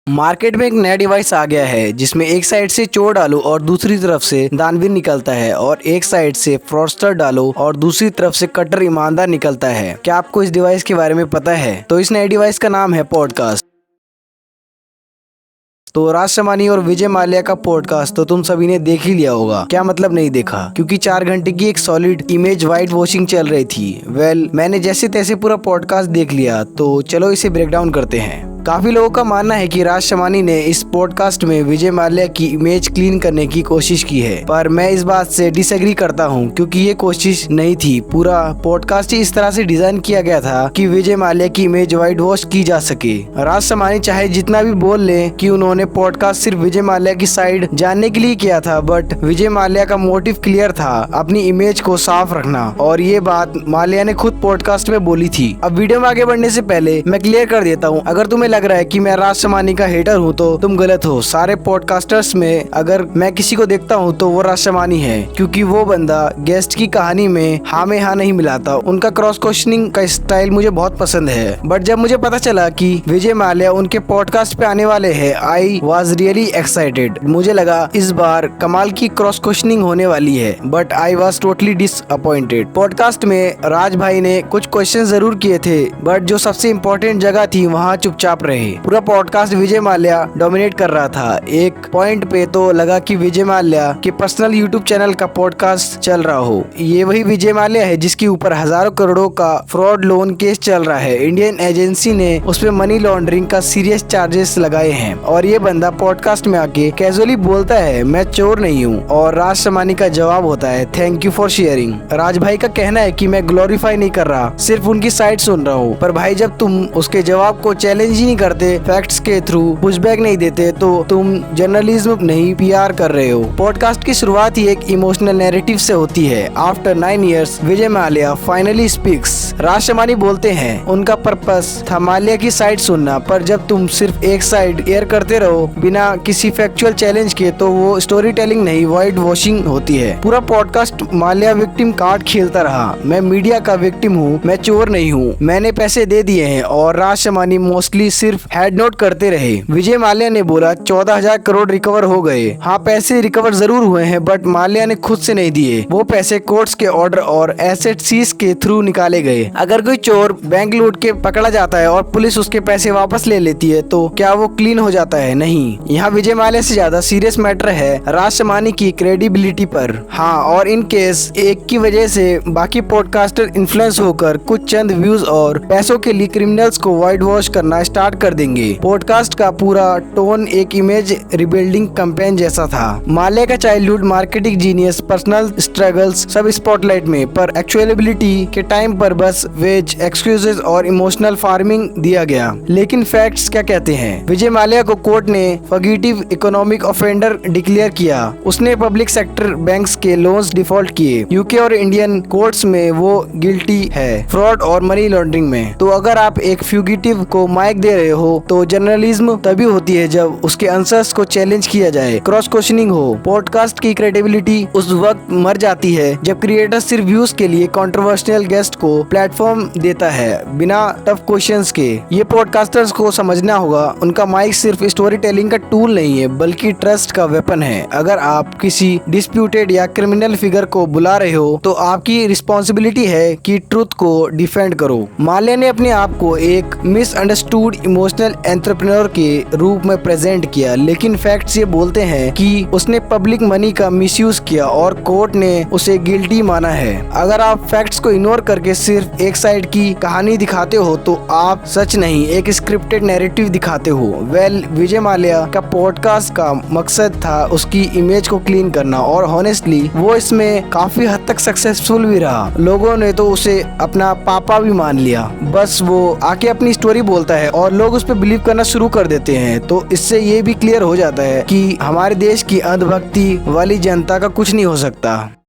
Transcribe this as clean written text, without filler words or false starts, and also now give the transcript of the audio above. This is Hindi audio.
मार्केट में एक नया डिवाइस आ गया है जिसमें एक साइड से चोर डालो और दूसरी तरफ से दानवीर निकलता है और एक साइड से फ्रॉडस्टर डालो और दूसरी तरफ से कट्टर ईमानदार निकलता है। क्या आपको इस डिवाइस के बारे में पता है? तो इस नए डिवाइस का नाम है पॉडकास्ट। तो राज शमानी और विजय माल्या का पॉडकास्ट तो तुम सभी ने देख ही लिया होगा। क्या मतलब नहीं देखा? क्योंकि 4 घंटे की एक सॉलिड इमेज वाइट वॉशिंग चल रही थी। मैंने जैसे तैसे पूरा पॉडकास्ट देख लिया, तो चलो इसे ब्रेक डाउन करते हैं। काफी लोगों का मानना है कि राज शमानी ने इस पॉडकास्ट में विजय माल्या की इमेज क्लीन करने की कोशिश की है, पर मैं इस बात से डिसएग्री करता हूं, क्योंकि ये कोशिश नहीं थी। पूरा पॉडकास्ट ही इस तरह से डिजाइन किया गया था कि विजय माल्या की इमेज वाइट वॉश की जा सके। राज शमानी चाहे जितना भी बोल ले कि उन्होंने पॉडकास्ट सिर्फ विजय माल्या की साइड जानने के लिए किया था, बट विजय माल्या का मोटिव क्लियर था, अपनी इमेज को साफ रखना, और ये बात माल्या ने खुद पॉडकास्ट में बोली थी। अब वीडियो में आगे बढ़ने से पहले मैं क्लियर कर देता हूँ, अगर तुम्हें लग रहा है कि मैं राज शमानी का हेटर हूँ तो तुम गलत हो। सारे पॉडकास्टर्स में अगर मैं किसी को देखता हूँ तो वो राज शमानी है, क्योंकि वो बंदा गेस्ट की कहानी में हाँ में हाँ नहीं मिलाता। उनका क्रॉस क्वेश्चनिंग का स्टाइल मुझे बहुत पसंद है। बट जब मुझे पता चला कि विजय माल्या उनके पॉडकास्ट पे आने वाले हैं, आई वॉज रियली एक्साइटेड। मुझे लगा इस बार कमाल की क्रॉस क्वेश्चनिंग होने वाली है, but I was totally disappointed. Podcast में राज भाई ने कुछ क्वेश्चन जरूर किए थे, बट जो सबसे इम्पोर्टेंट जगह थी वहाँ चुपचाप रहे। पूरा पॉडकास्ट विजय माल्या डोमिनेट कर रहा था। एक पॉइंट पे तो लगा कि विजय माल्या के पर्सनल यूट्यूब चैनल का पॉडकास्ट चल रहा हो। ये वही विजय माल्या है जिसके ऊपर हजारों करोड़ों का फ्रॉड लोन केस चल रहा है। इंडियन एजेंसी ने उस पे मनी लॉन्ड्रिंग का सीरियस चार्जेस लगाए हैं, और ये बंदा पॉडकास्ट में आके कैजुअली बोलता है मैं चोर नहीं हूँ, और राज शमानी का जवाब होता है थैंक यू फॉर शेयरिंग। राज भाई का कहना है कि मैं ग्लोरीफाई नहीं कर रहा, सिर्फ उनकी साइड सुन रहा हूँ। पर भाई जब तुम उसके जवाब को चैलेंज ही नहीं करते, फैक्ट्स के थ्रू पुशबैक नहीं देते, तो तुम जर्नलिज्म नहीं पीआर कर रहे हो। पॉडकास्ट की शुरुआत ही एक इमोशनल नैरेटिव से होती है। After 9 years Vijay Mallya finally speaks. राज शमानी बोलते हैं उनका पर्पस था माल्या की साइड सुनना, पर जब तुम सिर्फ एक साइड एयर करते रहो बिना किसी फैक्चुअल चैलेंज के, तो वो स्टोरी टेलिंग नहीं वाइट वॉशिंग होती है। पूरा पॉडकास्ट माल्या विक्टिम कार्ड खेलता रहा। मैं मीडिया का विक्टिम हूँ, मैं चोर नहीं हूँ, मैंने पैसे दे दिए हैं, और राज शमानी मोस्टली सिर्फ हेड नोट करते रहे। विजय माल्या ने बोला 14,000 करोड़ रिकवर हो गए। हाँ, पैसे रिकवर जरूर हुए हैं, बट माल्या ने खुद से नहीं दिए। वो पैसे कोर्ट्स के ऑर्डर और एसेट सीज के थ्रू निकाले गए। अगर कोई चोर बैंक लूट के पकड़ा जाता है और पुलिस उसके पैसे वापस ले लेती है, तो क्या वो क्लीन हो जाता है? नहीं। यहाँ विजय माल्या से ज्यादा सीरियस मैटर है राज शमानी की क्रेडिबिलिटी पर। हाँ, और इन केस एक की वजह से बाकी पॉडकास्टर इन्फ्लुएंस होकर कुछ चंद व्यूज और पैसों के लिए क्रिमिनल्स को वाइट वॉश करना स्टार्ट कर देंगे। पॉडकास्ट का पूरा टोन एक इमेज रिबिल्डिंग कैंपेन जैसा था। माल्या का childhood, marketing genius, personal struggles सब स्पॉटलाइट में, पर एक्चुअलिटी के टाइम पर बस वेज एक्सक्यूजेस और इमोशनल फार्मिंग दिया गया। लेकिन फैक्ट्स क्या कहते हैं? विजय माल्या को कोर्ट ने फगेटिव इकोनॉमिक ऑफेंडर डिक्लेयर किया। उसने पब्लिक सेक्टर बैंक्स के लोन्स डिफॉल्ट किए। यूके और इंडियन कोर्ट्स में वो गिल्टी है फ्रॉड और मनी लॉन्ड्रिंग में। तो अगर आप एक फ्यूगिटिव को माइक दे रहे हो, तो जर्नलिज्म तभी होती है जब उसके आंसर्स को चैलेंज किया जाए, क्रॉस क्वेश्चनिंग हो। पॉडकास्ट की क्रेडिबिलिटी उस वक्त मर जाती है जब क्रिएटर सिर्फ व्यूज के लिए कंट्रोवर्शियल गेस्ट को प्लेटफॉर्म देता है बिना टफ क्वेश्चंस के। ये पॉडकास्टर्स को समझना होगा, उनका माइक सिर्फ स्टोरी टेलिंग का टूल नहीं है, बल्कि ट्रस्ट का वेपन है। अगर आप किसी डिस्प्यूटेड या क्रिमिनल फिगर को बुला रहे हो, तो आपकी रिस्पॉन्सिबिलिटी है कि ट्रुथ को डिफेंड करो। माल्या ने अपने आप को एक मिसअंडरस्टूड इमोशनल एंटरप्रेन्योर के रूप में प्रेजेंट किया, लेकिन फैक्ट्स ये बोलते हैं कि उसने पब्लिक मनी का मिसयूज किया और कोर्ट ने उसे गिल्टी माना है। अगर आप फैक्ट्स को इग्नोर करके सिर्फ एक साइड की कहानी दिखाते हो, तो आप सच नहीं एक स्क्रिप्टेड नैरेटिव दिखाते हो। विजय माल्या का पॉडकास्ट का मकसद था उसकी इमेज को क्लीन करना, और हॉनेस्टली वो इसमें काफी हद तक सक्सेसफुल भी रहा। लोगों ने तो उसे अपना पापा भी मान लिया। बस वो आके अपनी स्टोरी बोलता है और लोग उस पर बिलीव करना शुरू कर देते हैं। तो इससे ये भी क्लियर हो जाता है कि हमारे देश की अंधभक्ति वाली जनता का कुछ नहीं हो सकता।